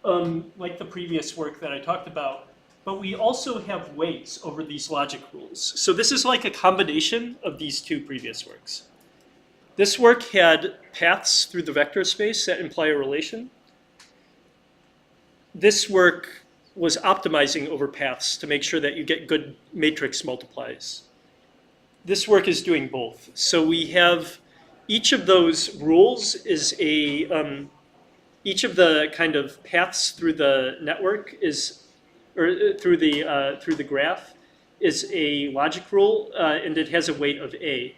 Speaker 1: like the previous work that I talked about, but we also have weights over these logic rules. So this is like a combination of these two previous works. This work had paths through the vector space that imply a relation. This work was optimizing over paths to make sure that you get good matrix multiplies. This work is doing both. So we have each of those rules is each of the kind of paths through the network through the graph is a logic rule, and it has a weight of A.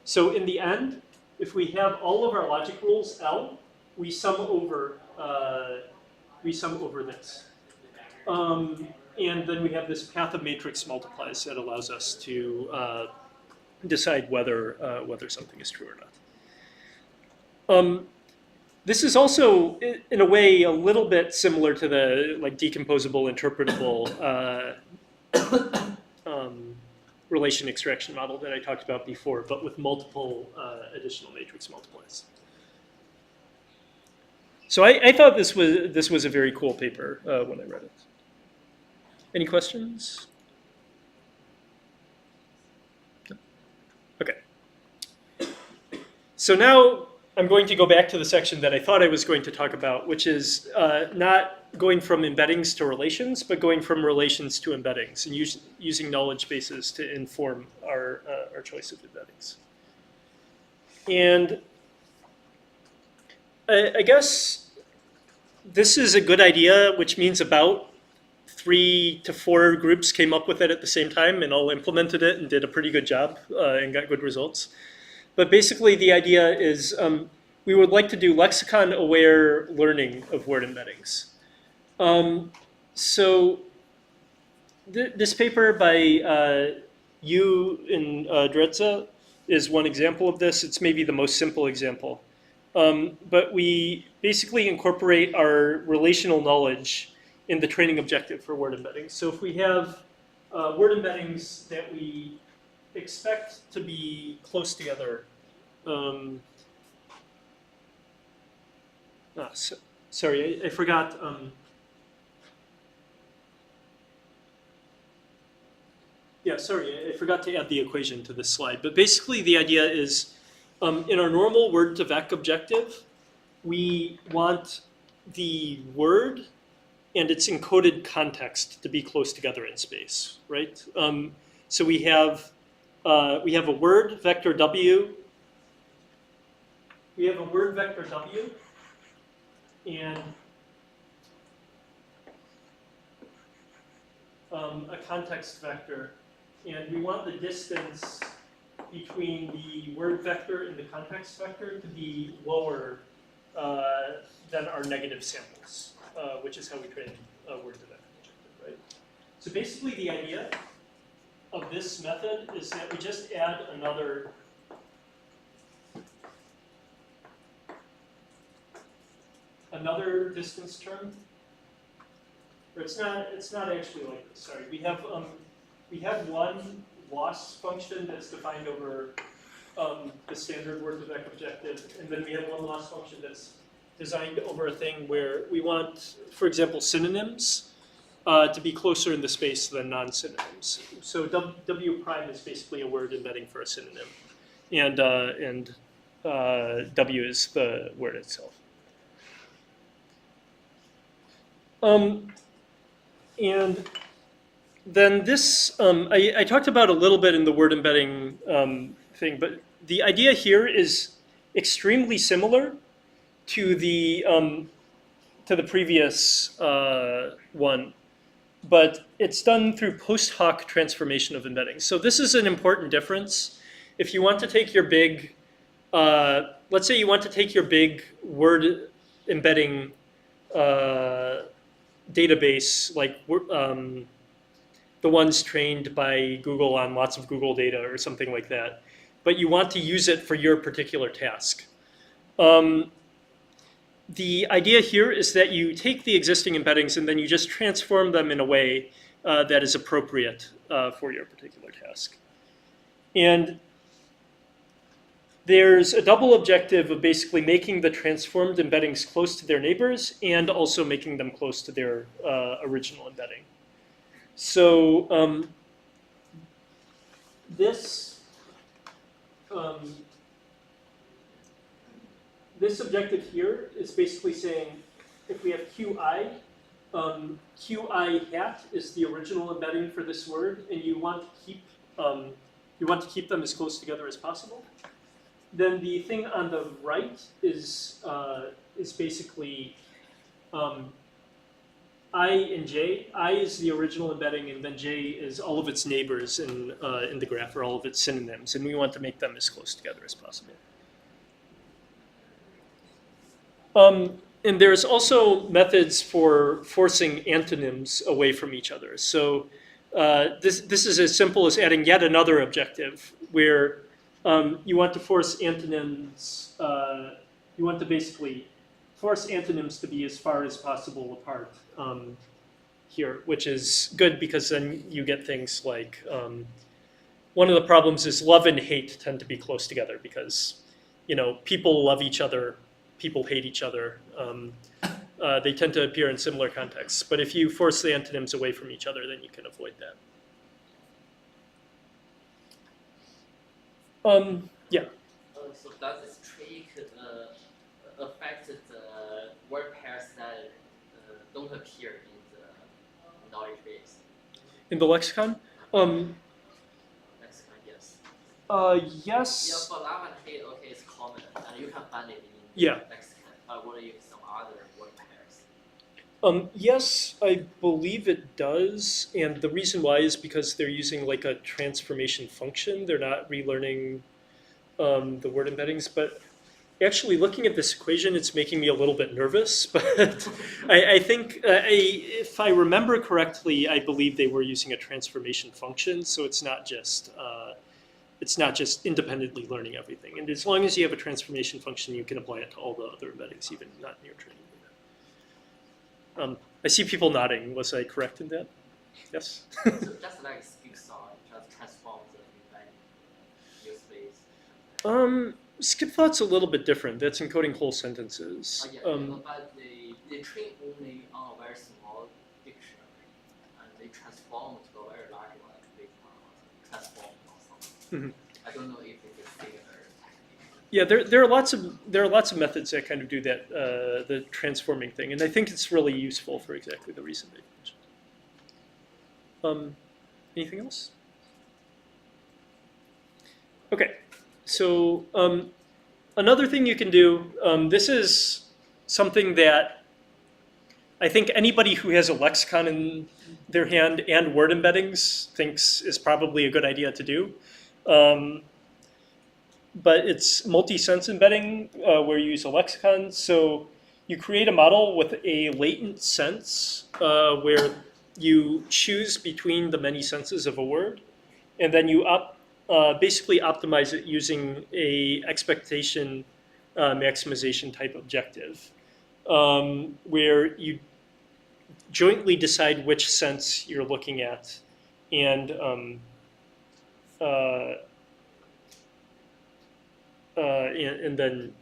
Speaker 1: So in the end, if we have all of our logic rules L, we sum over this. And then we have this path of matrix multiplies that allows us to decide whether something is true or not. This is also, in a way, a little bit similar to the like decomposable, interpretable relation extraction model that I talked about before, but with multiple additional matrix multiplies. So I thought this was a very cool paper when I read it. Any questions? No? Okay. So now I'm going to go back to the section that I thought I was going to talk about, which is not going from embeddings to relations, but going from relations to embeddings and using knowledge bases to inform our choice of embeddings. And I guess this is a good idea, which means about 3 to 4 groups came up with it at the same time and all implemented it and did a pretty good job and got good results. But basically the idea is we would like to do lexicon-aware learning of word embeddings. So this paper by Yu and Dredza is one example of this. It's maybe the most simple example. But we basically incorporate our relational knowledge in the training objective for word embeddings. So if we have word embeddings that we expect to be close together. Sorry, I forgot. Yeah, sorry, I forgot to add the equation to this slide. But basically the idea is in our normal word-to-vec objective, we want the word and its encoded context to be close together in space, right? So we have a word vector W. We have a word vector W and a context vector. And we want the distance between the word vector and the context vector to be lower than our negative samples, which is how we train word-to-vec objective, right? So basically the idea of this method is that we just add another distance term. Or it's not actually like this, sorry. We have one loss function that's defined over the standard word-to-vec objective, and then we have one loss function that's designed over a thing where we want, for example, synonyms to be closer in the space than non-synonyms. So W prime is basically a word embedding for a synonym, and W is the word itself. And then this, I talked about a little bit in the word embedding thing, but the idea here is extremely similar to the previous one, but it's done through post hoc transformation of embeddings. So this is an important difference. If you want to take your big, let's say you want to take your big word embedding database, like the ones trained by Google on lots of Google data or something like that, but you want to use it for your particular task. The idea here is that you take the existing embeddings and then you just transform them in a way that is appropriate for your particular task. And there's a double objective of basically making the transformed embeddings close to their neighbors and also making them close to their original embedding. So this objective here is basically saying if we have QI, QI hat is the original embedding for this word, and you want to keep them as close together as possible. Then the thing on the right is basically I and J. I is the original embedding, and then J is all of its neighbors in the graph, or all of its synonyms, and we want to make them as close together as possible. And there's also methods for forcing antonyms away from each other. So this is as simple as adding yet another objective where you want to force antonyms. You want to basically force antonyms to be as far as possible apart here, which is good because then you get things like, one of the problems is love and hate tend to be close together because, people love each other, people hate each other. They tend to appear in similar contexts. But if you force the antonyms away from each other, then you can avoid that. Yeah.
Speaker 7: So does this trick affect the word pairs that don't appear in the knowledge base?
Speaker 1: In the lexicon?
Speaker 7: Lexicon, yes.
Speaker 1: Yes.
Speaker 7: Yeah, for love and hate, okay, it's common, and you can find it in
Speaker 1: Yeah.
Speaker 7: lexicon. But what if some other word pairs?
Speaker 1: Yes, I believe it does. And the reason why is because they're using like a transformation function. They're not relearning the word embeddings. But actually looking at this equation, it's making me a little bit nervous. But I think, if I remember correctly, I believe they were using a transformation function. So it's not just independently learning everything. And as long as you have a transformation function, you can apply it to all the other embeddings, even not in your training data. I see people nodding. Was I correct in that? Yes?
Speaker 7: So just like skip thought, just transform the embedding use space.
Speaker 1: Skip thought's a little bit different. That's encoding whole sentences.
Speaker 7: Yeah, but they train only on a very small dictionary, and they transform to a very large one, like big one, or transform or something. I don't know if it is similar.
Speaker 1: Yeah, there are lots of methods that kind of do that, the transforming thing, and I think it's really useful for exactly the reason they mentioned. Anything else? Okay, so another thing you can do. This is something that I think anybody who has a lexicon in their hand and word embeddings thinks is probably a good idea to do. But it's multi-sense embedding where you use a lexicon. So you create a model with a latent sense where you choose between the many senses of a word, and then you basically optimize it using a expectation maximization type objective, where you jointly decide which sense you're looking at, and then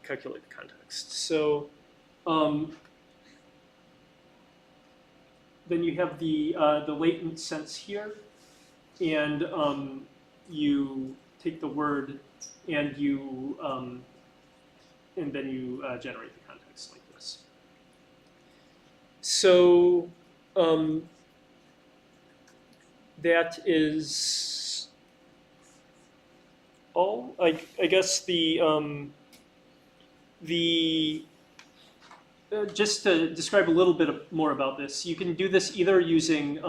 Speaker 1: calculate the context. So then you have the latent sense here, and you take the word and then you generate the context like this. So that is all. I guess just to describe a little bit more about this, you can do this either using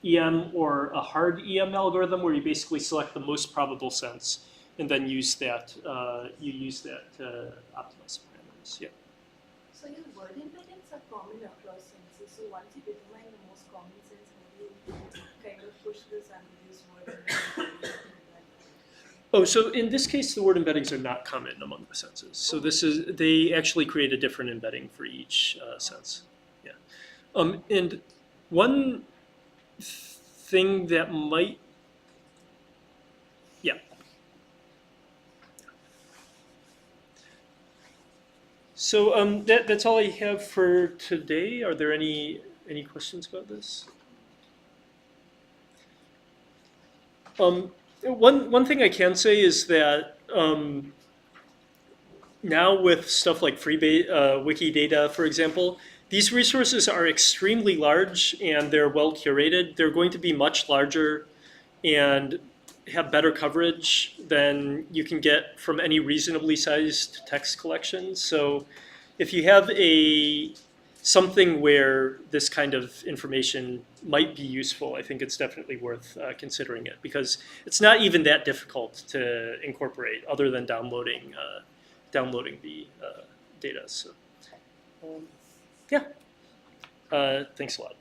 Speaker 1: EM or a hard EM algorithm, where you basically select the most probable sense and then use that. You use that to optimize parameters. Yeah.
Speaker 4: So your word embeddings are common across senses. So once you determine the most common sense, how do you kind of push this and use word embeddings?
Speaker 1: Oh, so in this case, the word embeddings are not common among the senses. So they actually create a different embedding for each sense. Yeah. And one thing that might, yeah. So that's all I have for today. Are there any questions about this? One thing I can say is that now with stuff like Freebase, Wikidata, for example, these resources are extremely large and they're well curated. They're going to be much larger and have better coverage than you can get from any reasonably sized text collection. So if you have something where this kind of information might be useful, I think it's definitely worth considering it, because it's not even that difficult to incorporate other than downloading the data. So yeah, thanks a lot.